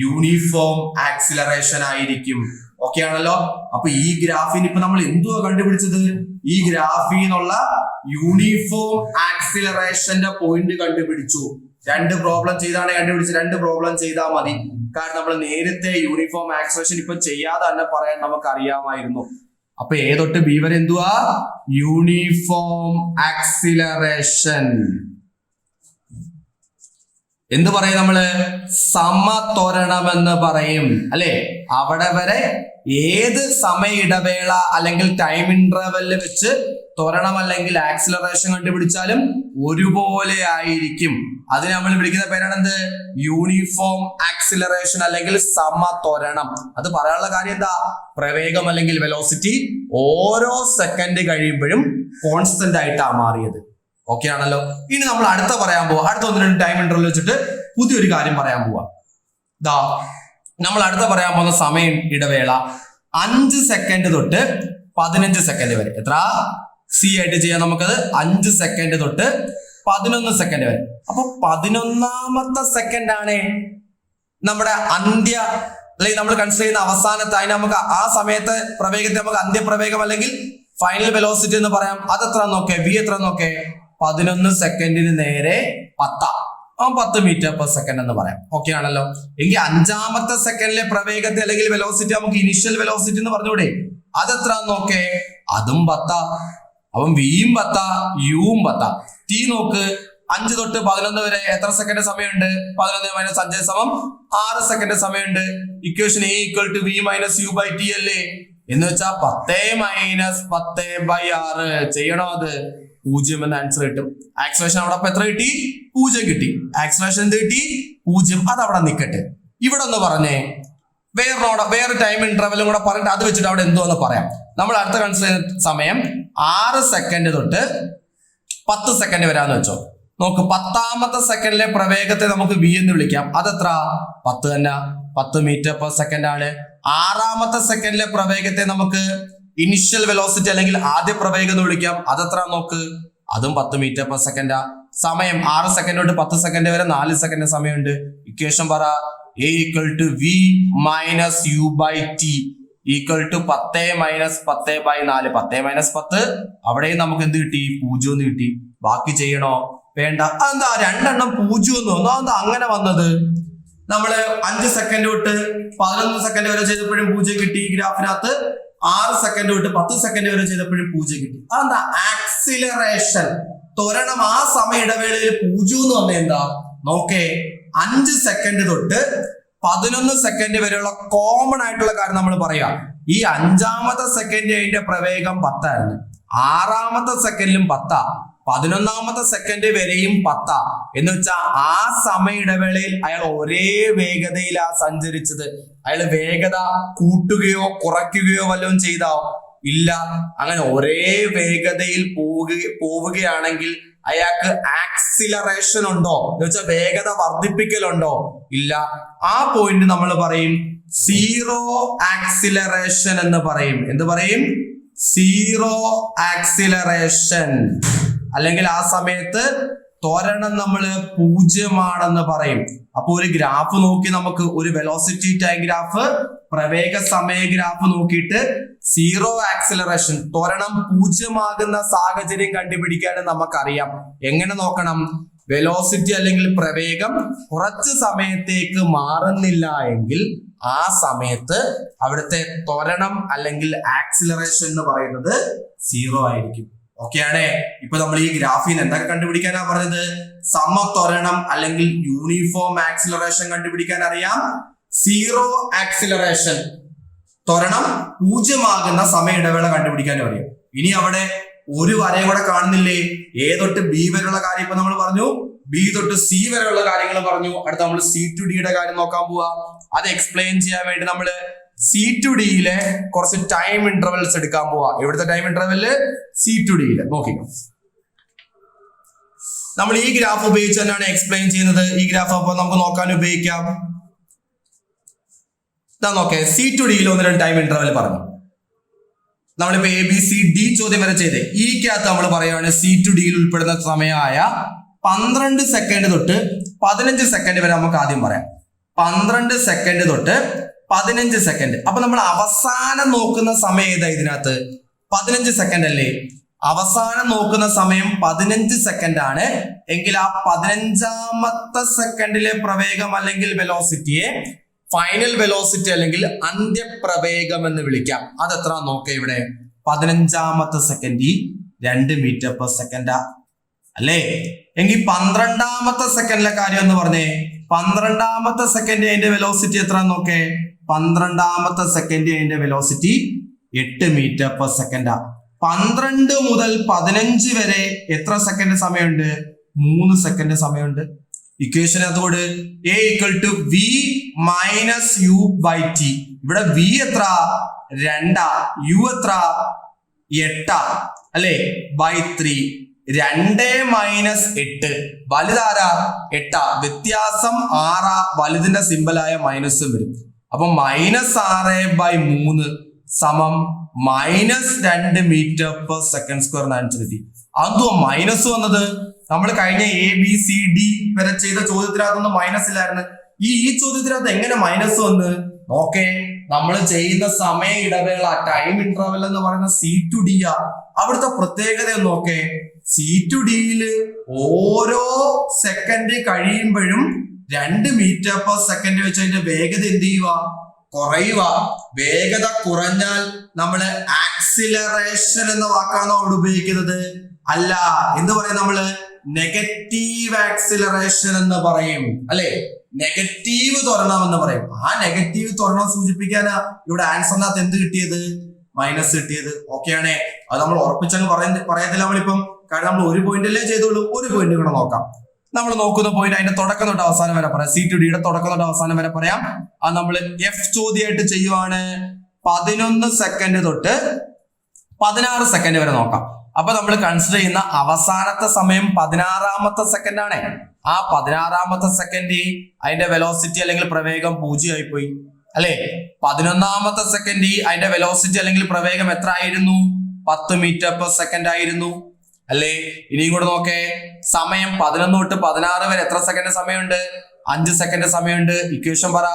യൂണിഫോം ആക്സിലറേഷൻ ആയിരിക്കും. ഓക്കെ ആണല്ലോ? അപ്പൊ ഈ ഗ്രാഫിന് ഇപ്പൊ നമ്മൾ എന്തുവാ കണ്ടുപിടിച്ചത്? ഈ ഗ്രാഫിൽ നിന്നുള്ള യൂണിഫോം ആക്സിലറേഷന്റെ പോയിന്റ് കണ്ടുപിടിച്ചു. 2 പ്രോബ്ലം ചെയ്താണ് കണ്ടുപിടിച്ചത്. 2 പ്രോബ്ലം ചെയ്താൽ മതി. കാരണം നമ്മൾ നേരത്തെ യൂണിഫോം ആക്സിലറേഷൻ ഇപ്പൊ ചെയ്യാതെ തന്നെ പറയാൻ നമുക്ക് അറിയാമായിരുന്നു. അപ്പൊ A തൊട്ട് B വരെ എന്തുവാ? Uniform acceleration. എന്ത് പറയും നമ്മള്? സമത്വരണം എന്ന് പറയും. അല്ലെ? അവിടെ വരെ ഏത് സമയ ഇടവേള അല്ലെങ്കിൽ ടൈം ഇന്റർവെല്ലിൽ വെച്ച് ത്വരണം അല്ലെങ്കിൽ ആക്സിലറേഷൻ കണ്ടുപിടിച്ചാലും ഒരുപോലെ ആയിരിക്കും. അതിന് നമ്മൾ വിളിക്കുന്ന പേരാണ് എന്ത്? യൂണിഫോം ആക്സിലറേഷൻ അല്ലെങ്കിൽ സമത്വരണം. അത് പറയാനുള്ള കാര്യം എന്താ? പ്രവേഗം അല്ലെങ്കിൽ വെലോസിറ്റി ഓരോ സെക്കൻഡ് കഴിയുമ്പോഴും കോൺസ്റ്റന്റ് ആയിട്ടാണ് മാറിയത്. ഓക്കെ ആണല്ലോ? ഇനി നമ്മൾ അടുത്ത പറയാൻ പോവാ. അടുത്ത 1-2 ടൈം ഇന്റർവെൽ വെച്ചിട്ട് പുതിയൊരു കാര്യം പറയാൻ പോവാ. നമ്മൾ അടുത്ത പറയാൻ പോകുന്ന സമയ ഇടവേള 5 സെക്കൻഡ് തൊട്ട് 15 സെക്കൻഡ് വരെ. എത്ര? C ആയിട്ട് ചെയ്യാം നമുക്കത്. 5 സെക്കൻഡ് തൊട്ട് 11 സെക്കൻഡ് വരെ. അപ്പൊ 11ാമത്തെ സെക്കൻഡ് ആണ് നമ്മുടെ അന്ത്യ, അല്ലെങ്കിൽ നമ്മൾ കൺസിഡർ ചെയ്യുന്ന അവസാനത്തെ. അതിന് നമുക്ക് ആ സമയത്ത് പ്രവേഗത്തെ നമുക്ക് അന്ത്യപ്രവേഗം അല്ലെങ്കിൽ ഫൈനൽ വെലോസിറ്റി എന്ന് പറയാം. അതെത്ര നോക്കേ? V എത്ര നോക്കേ? 11 സെക്കൻഡിന് നേരെ 10. 10 m/s എന്ന് പറയാം. ഓക്കെ ആണല്ലോ? എങ്കിൽ 5ാമത്തെ സെക്കൻഡിലെ പ്രവേഗത്തെ അല്ലെങ്കിൽ വെലോസിറ്റി നമുക്ക് ഇനിഷ്യൽ വെലോസിറ്റി എന്ന് പറഞ്ഞൂടെ? അതെത്ര നോക്കേ? അതും 10. അപ്പം Vയും 10, Uവും 10. T നോക്ക്. 5 തൊട്ട് 11 വരെ എത്ര സെക്കൻഡ് സമയമുണ്ട്? 11 - 5 = 6 സെക്കൻഡ് സമയമുണ്ട്. ഇക്വേഷൻ A = V - U/T അല്ലേ? എന്ന് വെച്ചാൽ 10 - 10/6 ചെയ്യണോ? അത് 0 എന്ന ആൻസർ കിട്ടും. ആക്സിലറേഷൻ അവിടെ എത്ര കിട്ടി? 0 കിട്ടി. ആക്സിലറേഷൻ എന്ത് കിട്ടി? 0. അത് അവിടെ നിൽക്കട്ടെ. ഇവിടെ ഒന്ന് പറഞ്ഞേ, വേറെ ടൈം ഇന്റർവെല്ലും കൂടെ പറഞ്ഞിട്ട് അത് വെച്ചിട്ട് അവിടെ എന്തോന്ന് പറയാം. നമ്മൾ അടുത്ത കൺസിഡർ ചെയ്യുന്ന സമയം 6 സെക്കൻഡ് തൊട്ട് 10 സെക്കൻഡ് വരാന്ന് വെച്ചോ. നോക്ക്, 10ാമത്തെ സെക്കൻഡിലെ പ്രവേഗത്തെ നമുക്ക് V എന്ന് വിളിക്കാം. അതെത്ര? 10 തന്നെ. 10 m/s ആണ്. 6ാമത്തെ സെക്കൻഡിലെ പ്രവേഗത്തെ നമുക്ക് ഇനിഷ്യൽ വെലോസിറ്റി അല്ലെങ്കിൽ ആദ്യ പ്രവേഗം എന്ന് വിളിക്കാം. അതെത്ര നോക്ക്? അതും 10 m/s. സമയം 6 സെക്കൻഡ് തൊട്ട് 10 സെക്കൻഡ് വരെ 4 സെക്കൻഡ് സമയമുണ്ട്. ഇക്വേഷൻ പറ. A = V - U/T = 10 - 10/4. 10 - 10 അവിടെയും നമുക്ക് എന്ത് കിട്ടി? 0 എന്ന് കിട്ടി. ബാക്കി ചെയ്യണോ? വേണ്ട. അതെന്താ 2 എണ്ണം 0 എന്ന് വന്നു? അതെന്താ അങ്ങനെ വന്നത്? നമ്മള് 5 സെക്കൻഡ് തൊട്ട് 11 സെക്കൻഡ് വരെ ചെയ്തപ്പോഴും 0 കിട്ടി ഗ്രാഫിനകത്ത്. 6 സെക്കൻഡ് തൊട്ട് 10 സെക്കൻഡ് വരെ ചെയ്തപ്പോഴും 0 കിട്ടി. അതെന്താ? ആക്സിലറേഷൻ, ത്വരണം ആ സമയ ഇടവേളയിൽ 0 എന്ന് വന്നത് എന്താ? നോക്കേ, 5 സെക്കൻഡ് തൊട്ട് 11 സെക്കൻഡ് വരെയുള്ള കോമൺ ആയിട്ടുള്ള കാര്യം നമ്മൾ പറയാം. ഈ 5ാമത്തെ സെക്കൻഡ് അതിന്റെ പ്രവേഗം 10 ആയിരുന്നു. 6ാമത്തെ സെക്കൻഡിലും 10, 11ാമത്തെ സെക്കൻഡ് വരെയും 10. എന്ന് വെച്ചാൽ ആ സമയ ഇടവേളയിൽ അയാൾ ഒരേ വേഗതയിലാ സഞ്ചരിച്ചത്. അയാൾ വേഗത കൂട്ടുകയോ കുറയ്ക്കുകയോ വല്ലതും ചെയ്താ? ഇല്ല. അങ്ങനെ ഒരേ വേഗതയിൽ പോവുകയാണെങ്കിൽ അയാൾക്ക് ആക്സിലറേഷൻ ഉണ്ടോ എന്ന് വെച്ചാൽ വേഗത വർദ്ധിപ്പിക്കലുണ്ടോ? ഇല്ല. ആ പോയിന്റ് നമ്മൾ പറയും സീറോ ആക്സിലറേഷൻ എന്ന് പറയും. എന്ത് പറയും? Zero acceleration. അല്ലെങ്കിൽ ആ സമയത്ത് ത്വരണം നമ്മൾ 0 പറയും. അപ്പൊ ഒരു ഗ്രാഫ് നോക്കി നമുക്ക് ഒരു വെലോസിറ്റി ടൈം ഗ്രാഫ്, പ്രവേഗ സമയ ഗ്രാഫ് നോക്കിയിട്ട് സീറോ ആക്സിലറേഷൻ ത്വരണം 0 സാഹചര്യം കണ്ടുപിടിക്കാൻ നമുക്കറിയാം. എങ്ങനെ നോക്കണം? വെലോസിറ്റി അല്ലെങ്കിൽ പ്രവേഗം കുറച്ച് സമയത്തേക്ക് മാറുന്നില്ല എങ്കിൽ ആ സമയത്ത് അവിടുത്തെ ത്വരണം അല്ലെങ്കിൽ ആക്സിലറേഷൻ എന്ന് പറയുന്നത് 0 ആയിരിക്കും. ഓക്കെ ആണേ. ഇപ്പൊ നമ്മൾ ഈ ഗ്രാഫിൽ എന്തൊക്കെ കണ്ടുപിടിക്കാനാ പറഞ്ഞത്? സമത്വരണം അല്ലെങ്കിൽ യൂണിഫോം ആക്സിലറേഷൻ കണ്ടുപിടിക്കാൻ അറിയാം. സീറോ ആക്സിലറേഷൻ ത്വരണം 0 സമയ ഇടവേള കണ്ടുപിടിക്കാനും അറിയാം. ഇനി അവിടെ ഒരു വരയും കൂടെ കാണുന്നില്ലേ? എ തൊട്ട് ബി വരെയുള്ള കാര്യം ഇപ്പൊ നമ്മൾ പറഞ്ഞു, ബി തൊട്ട് സി വരെയുള്ള കാര്യങ്ങൾ പറഞ്ഞു. അടുത്ത നമ്മൾ സി ടു ഡിയുടെ കാര്യം നോക്കാൻ പോവാ. അത് എക്സ്പ്ലെയിൻ ചെയ്യാൻ വേണ്ടി നമ്മള് സി ടു ഡിയിലെ കുറച്ച് ടൈം ഇന്റർവെൽസ് എടുക്കാൻ പോവാ. എവിടുത്തെ ടൈം ഇന്റർവെല്? സി ടു ഡിയിലെ. നോക്കിക്കോ, നമ്മൾ ഈ ഗ്രാഫ് ഉപയോഗിച്ച് തന്നെയാണ് എക്സ്പ്ലെയിൻ ചെയ്യുന്നത്. ഈ ഗ്രാഫ് അപ്പൊ നമുക്ക് നോക്കാൻ ഉപയോഗിക്കാം. നോക്കേ, സി ടു ഡിയിൽ 1-2 ടൈം ഇന്റർവെൽ പറഞ്ഞു. നമ്മളിപ്പോ എ ബി സി ഡി ചോദ്യം വരെ ചെയ്തേ. ഈക്കകത്ത് നമ്മൾ പറയുകയാണ് സി ടു ഡിയിൽ ഉൾപ്പെടുന്ന സമയമായ 12 സെക്കൻഡ് തൊട്ട് 15 സെക്കൻഡ് വരെ നമുക്ക് ആദ്യം പറയാം. 12 സെക്കൻഡ് തൊട്ട് 15 സെക്കൻഡ്. അപ്പൊ നമ്മൾ അവസാനം നോക്കുന്ന സമയം ഏതാ ഇതിനകത്ത്? 15 സെക്കൻഡ് അല്ലേ? അവസാനം നോക്കുന്ന സമയം 15 സെക്കൻഡ് ആണ് എങ്കിൽ ആ 15ാമത്തെ സെക്കൻഡിലെ പ്രവേഗം അല്ലെങ്കിൽ വെലോസിറ്റിയെ ഫൈനൽ വെലോസിറ്റി അല്ലെങ്കിൽ അന്ത്യപ്രവേഗം എന്ന് വിളിക്കാം. അതെത്ര നോക്ക ഇവിടെ? 15ാമത്തെ സെക്കൻഡ് 2 മീറ്റർ പെർ സെക്കൻഡാ അല്ലേ? എങ്കിൽ 12ാമത്തെ സെക്കൻഡിലെ കാര്യം എന്ന് പറഞ്ഞേ. 12ാമത്തെ സെക്കൻഡ് അതിന്റെ വെലോസിറ്റി എത്ര നോക്കേ? 12ാമത്തെ സെക്കൻഡ് അതിന്റെ വെലോസിറ്റി 8 മീറ്റർ പെർ സെക്കൻഡാ. 12 മുതൽ 15 വരെ എത്ര സെക്കൻഡ് സമയമുണ്ട്? 3 സെക്കൻഡ് സമയമുണ്ട്. ഇക്വേഷൻ അതുകൊണ്ട് a = v - u/t. ഇവിടെ v എത്ര? 2, u എത്ര? 8 അല്ലെ? /3. 2 - 8 വലുതാരാ? 8. വ്യത്യാസം 6. വലുതിന്റെ സിമ്പലായ മൈനസും വരും. അപ്പൊ -6/3 സമം -2 metre per second square answer കിട്ടി. അതോ മൈനസ് വന്നത്? നമ്മൾ കഴിഞ്ഞ എ ബി സി ഡി വരെ ചെയ്ത ചോദ്യത്തിനകത്തൊന്നും മൈനസ് ഇല്ലായിരുന്നു. ഈ ചോദ്യത്തിനകത്ത് എങ്ങനെ മൈനസ് വന്ന്? നോക്കേ, നമ്മൾ ചെയ്യുന്ന സമയ ഇടവേള ടൈം ഇന്റർവെൽ എന്ന് പറയുന്ന സി ടു ഡി ആ. അവിടുത്തെ പ്രത്യേകത നോക്കേ, സി ടു ഡിയില് ഓരോ സെക്കൻഡ് കഴിയുമ്പോഴും 2 മീറ്റർ പെർ സെക്കൻഡ് വെച്ച് അതിന്റെ വേഗത എന്ത് ചെയ്യുക? കുറയുക. വേഗത കുറഞ്ഞാൽ നമ്മള് ആക്സിലറേഷൻ എന്ന വാക്കാണോ അവിടെ ഉപയോഗിക്കുന്നത്? അല്ല. എന്ത് പറയും നമ്മള്? നെഗറ്റീവ് ആക്സിലറേഷൻ എന്ന് പറയും അല്ലെ? നെഗറ്റീവ് ത്വരണം എന്ന് പറയും. ആ നെഗറ്റീവ് ത്വരണം സൂചിപ്പിക്കാനാ ഇവിടെ ആൻസറിനകത്ത് എന്ത് കിട്ടിയത്? മൈനസ് കിട്ടിയത്. ഓക്കെ ആണേ. അത് നമ്മൾ ഉറപ്പിച്ചങ്ങ് പറയത്തില്ല നമ്മളിപ്പം. കാരണം നമ്മൾ ഒരു പോയിന്റ് അല്ലേ ചെയ്തോളൂ. ഒരു പോയിന്റ് കൂടെ നോക്കാം. നമ്മൾ നോക്കുന്ന പോയിന്റ് അതിന്റെ തുടക്കം തൊട്ട് അവസാനം വരെ പറയാം. സി ടു ഡിയുടെ തുടക്കം തൊട്ട് അവസാനം വരെ പറയാം. അത് നമ്മൾ എഫ് ചോദ്യമായിട്ട് ചെയ്യുവാണ്. 11 സെക്കൻഡ് തൊട്ട് 16 സെക്കൻഡ് വരെ നോക്കാം. അപ്പൊ നമ്മൾ കൺസിഡർ ചെയ്യുന്ന അവസാനത്തെ സമയം 16ാമത്തെ സെക്കൻഡ് ആണ്. ആ 16ാമത്തെ സെക്കൻഡ് അതിന്റെ വെലോസിറ്റി അല്ലെങ്കിൽ പ്രവേഗം 0 ആയിപ്പോയി അല്ലെ? 11ാമത്തെ സെക്കൻഡ് അതിന്റെ വെലോസിറ്റി അല്ലെങ്കിൽ പ്രവേഗം എത്ര ആയിരുന്നു? 10 മീറ്റർ പെർ സെക്കൻഡ് ആയിരുന്നു അല്ലേ? ഇനിയും കൂടെ നോക്കേ, സമയം 11 തൊട്ട് 16 വരെ എത്ര സെക്കൻഡ് സമയമുണ്ട്? 5 സെക്കൻഡ് സമയമുണ്ട്. ഇക്വേഷൻ പറ.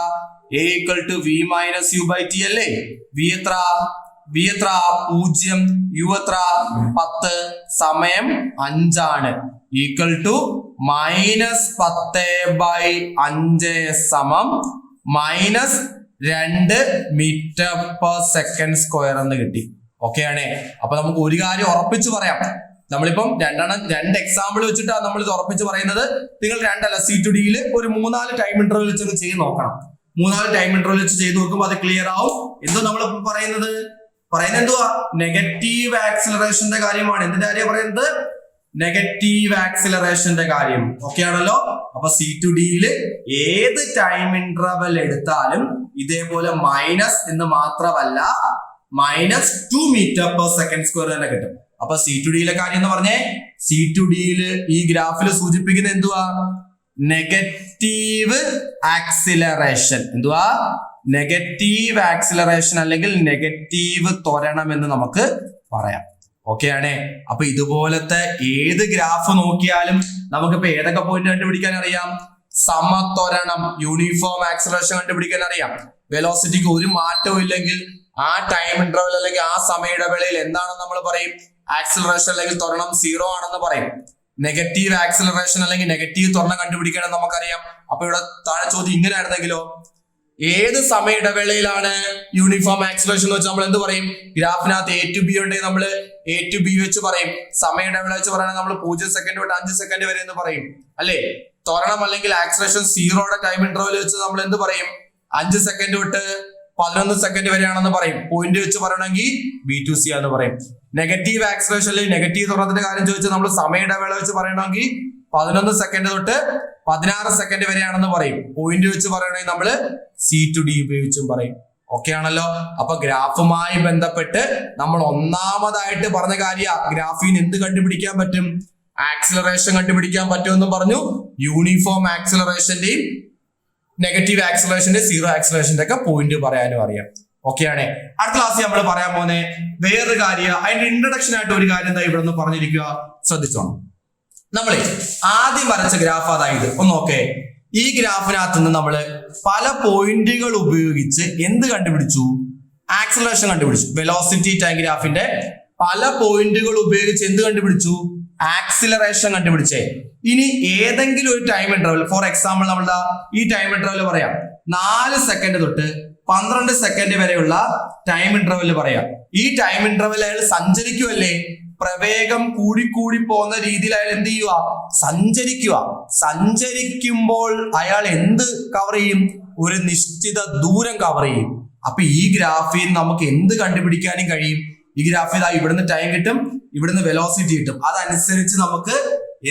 a = v - u/t അല്ലേ? v എത്ര? 0, u എത്ര? 10. സമയം 5 ആണ്. ഈക്വൽ ടു -10/5 സമം -2 മീറ്റർ പെർ സെക്കൻഡ് സ്ക്വയർ എന്ന് കിട്ടി. ഓക്കെ ആണേ. അപ്പൊ നമുക്ക് ഒരു കാര്യം ഉറപ്പിച്ച് പറയാം. നമ്മളിപ്പം 2 എക്സാമ്പിൾ വെച്ചിട്ടാണ് നമ്മൾ ഇത് ഉറപ്പിച്ച് പറയുന്നത്. നിങ്ങൾ 2 അല്ല, സി ടു ഡിയിൽ ഒരു 3-4 ടൈം ഇന്റർവെൽ വെച്ച് ചെയ്ത് നോക്കണം. 3-4 ടൈം ഇന്റർവെൽ വെച്ച് ചെയ്ത് നോക്കുമ്പോൾ അത് ക്ലിയർ ആവും. എന്തോ നമ്മൾ പറയുന്നത് എന്തുവാ? നെഗറ്റീവ് ആക്സിലറേഷന്റെ കാര്യമാണ്. എന്തിന്റെ കാര്യം പറയുന്നത്? നെഗറ്റീവ് ആക്സിലറേഷന്റെ കാര്യം. ഓക്കെ ആണല്ലോ. അപ്പൊ സി ടു ഡിയിൽ ഏത് ടൈം ഇന്റർവെൽ എടുത്താലും ഇതേപോലെ മൈനസ് എന്ന് മാത്രമല്ല minus 2 metre per second square തന്നെ കിട്ടും. അപ്പൊ സി ടു ഡിയിലെ കാര്യം എന്ന് പറഞ്ഞേ, സി ടു ഡിയിൽ ഈ ഗ്രാഫിൽ സൂചിപ്പിക്കുന്നത് എന്തുവാ? Negative acceleration. എന്തുവാ? നെഗറ്റീവ് ആക്സിലറേഷൻ അല്ലെങ്കിൽ നെഗറ്റീവ് ത്വരണം എന്ന് നമുക്ക് പറയാം. ഓക്കെ ആണേ. അപ്പൊ ഇതുപോലത്തെ ഏത് ഗ്രാഫ് നോക്കിയാലും നമുക്കിപ്പോ ഏതൊക്കെ പോയിന്റ് കണ്ടുപിടിക്കാൻ അറിയാം? സമത്വരണം, യൂണിഫോം ആക്സിലറേഷൻ കണ്ടുപിടിക്കാൻ അറിയാം. വെലോസിറ്റിക്ക് ഒരു മാറ്റവും ഇല്ലെങ്കിൽ ആ ടൈം ഇന്റർവൽ അല്ലെങ്കിൽ ആ സമയ ഇടവേളയിൽ എന്താണെന്ന് നമ്മൾ പറയും? ആക്സിലറേഷൻ അല്ലെങ്കിൽ ത്വരണം 0 ആണെന്ന് പറയും. നെഗറ്റീവ് ആക്സിലറേഷൻ അല്ലെങ്കിൽ നെഗറ്റീവ് ത്വരണം കണ്ടുപിടിക്കണം നമുക്കറിയാം. അപ്പൊ ഇവിടെ താഴെ ചോദ്യം ഇങ്ങനെ ആയിരുന്നെങ്കിലോ, ഏത് സമയ ഇടവേളയിലാണ് യൂണിഫോം ആക്സിലറേഷൻ എന്ന് വെച്ചാൽ നമ്മൾ എന്ത് പറയും? ഗ്രാഫിനകത്ത് എ ടു ബി ഉണ്ടെങ്കിൽ നമ്മൾ എ ടു ബി വെച്ച് പറയും. സമയ ഇടവേള വെച്ച് പറയുന്നത് നമ്മൾ 0 സെക്കൻഡ് തൊട്ട് 5 സെക്കൻഡ് വരെ എന്ന് പറയും അല്ലേ? ത്വരണം അല്ലെങ്കിൽ ആക്സിലറേഷൻ 0യുടെ ടൈം ഇന്റർവൽ വെച്ച് നമ്മൾ എന്ത് പറയും? 5 സെക്കൻഡ് തൊട്ട് 11 സെക്കൻഡ് വരെയാണെന്ന് പറയും. പോയിന്റ് വെച്ച് പറയണമെങ്കിൽ B2C എന്ന് പറയും. നെഗറ്റീവ് ആക്സിലറേഷൻ അല്ലെങ്കിൽ നെഗറ്റീവ് ത്വരണത്തിന്റെ കാര്യം ചോദിച്ചാൽ നമ്മൾ സമയ ഇടവേള വെച്ച് പറയണമെങ്കിൽ 11 സെക്കൻഡ് തൊട്ട് 16 സെക്കൻഡ് വരെയാണെന്ന് പറയും. പോയിന്റ് വെച്ച് പറയണമെങ്കിൽ നമ്മൾ C/D ഉപയോഗിച്ചും പറയും. ഓക്കെ ആണല്ലോ. അപ്പൊ ഗ്രാഫുമായി ബന്ധപ്പെട്ട് നമ്മൾ ഒന്നാമതായിട്ട് പറഞ്ഞ കാര്യം, ഗ്രാഫിന് എന്ത് കണ്ടുപിടിക്കാൻ പറ്റും? ആക്സിലറേഷൻ കണ്ടുപിടിക്കാൻ പറ്റുമെന്ന് പറഞ്ഞു. യൂണിഫോം ആക്സിലറേഷന്റെയും നെഗറ്റീവ് ആക്സിലറേഷന്റെ 0 ആക്സിലറേഷന്റെ ഒക്കെ പോയിന്റ് പറയാനും അറിയാം. ഓക്കെ ആണ്. അടുത്ത ക്ലാസ്സിൽ നമ്മൾ പറയാൻ പോകുന്നത് വേറൊരു കാര്യം, അതിന്റെ ഇൻട്രഡക്ഷൻ ആയിട്ട് ഒരു കാര്യം എന്താ ഇവിടെ ഒന്ന് പറഞ്ഞിരിക്കുക, ശ്രദ്ധിച്ചോണം. നമ്മളെ ആദ്യം വരച്ച ഗ്രാഫ് അതായത് ഒന്ന് നോക്കേ. ഈ ഗ്രാഫിനകത്ത് നിന്ന് നമ്മൾ പല പോയിന്റുകൾ ഉപയോഗിച്ച് എന്ത് കണ്ടുപിടിച്ചു? ആക്സിലറേഷൻ കണ്ടുപിടിച്ചു. വെലോസിറ്റി ടൈം ഗ്രാഫിന്റെ പല പോയിന്റുകൾ ഉപയോഗിച്ച് എന്ത് കണ്ടുപിടിച്ചു? ആക്സിലറേഷൻ കണ്ടുപിടിച്ചേ. ഇനി ഏതെങ്കിലും ഒരു ടൈം ഇന്റർവൽ, ഫോർ എക്സാമ്പിൾ നമ്മളുടെ ഈ ടൈം ഇന്റർവൽ പറയാം 4 സെക്കൻഡ് തൊട്ട് 12 സെക്കൻഡ് വരെയുള്ള ടൈം ഇന്റർവൽ പറയാം. ഈ ടൈം ഇന്റർവൽ അയാൾ സഞ്ചരിക്കുമല്ലേ? പ്രവേഗം കൂടിക്കൂടി പോകുന്ന രീതിയിൽ അയാൾ എന്ത് ചെയ്യുക? സഞ്ചരിക്കുക. സഞ്ചരിക്കുമ്പോൾ അയാൾ എന്ത് കവർ ചെയ്യും? ഒരു നിശ്ചിത ദൂരം കവർ ചെയ്യും. അപ്പൊ ഈ ഗ്രാഫിൽ നമുക്ക് എന്ത് കണ്ടുപിടിക്കാനും കഴിയും? ഈ ഗ്രാഫിൽ ഇവിടുന്ന് ടൈം കിട്ടും, ഇവിടുന്ന് വെലോസിറ്റി കിട്ടും. അതനുസരിച്ച് നമുക്ക്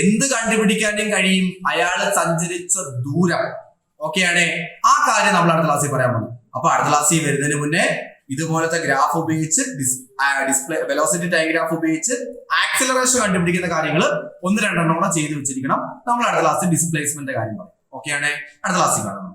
എന്ത് കണ്ടുപിടിക്കാനും കഴിയും? അയാൾ സഞ്ചരിച്ച ദൂരം. ഓക്കെയാണ്. ആ കാര്യം നമ്മൾ അടുത്ത ക്ലാസ്സിൽ പറയാൻ പോകുന്നു. അപ്പൊ അടുത്ത ക്ലാസ്സിൽ വരുന്നതിന് മുന്നേ ഇതുപോലത്തെ ഗ്രാഫ് ഉപയോഗിച്ച് ഡിസ്പ്ലേ വെലോസിറ്റി ടൈം ഗ്രാഫ് ഉപയോഗിച്ച് ആക്സിലറേഷൻ കണ്ടുപിടിക്കുന്ന കാര്യങ്ങൾ 1-2 എണ്ണം കൂടെ ചെയ്ത് വെച്ചിരിക്കണം. നമ്മൾ അടുത്ത ക്ലാസ്സിൽ ഡിസ്പ്ലേസ്മെന്റ് കാര്യം പറയും. ഓക്കെയാണ്. അടുത്ത ക്ലാസ്സിൽ കാണാം.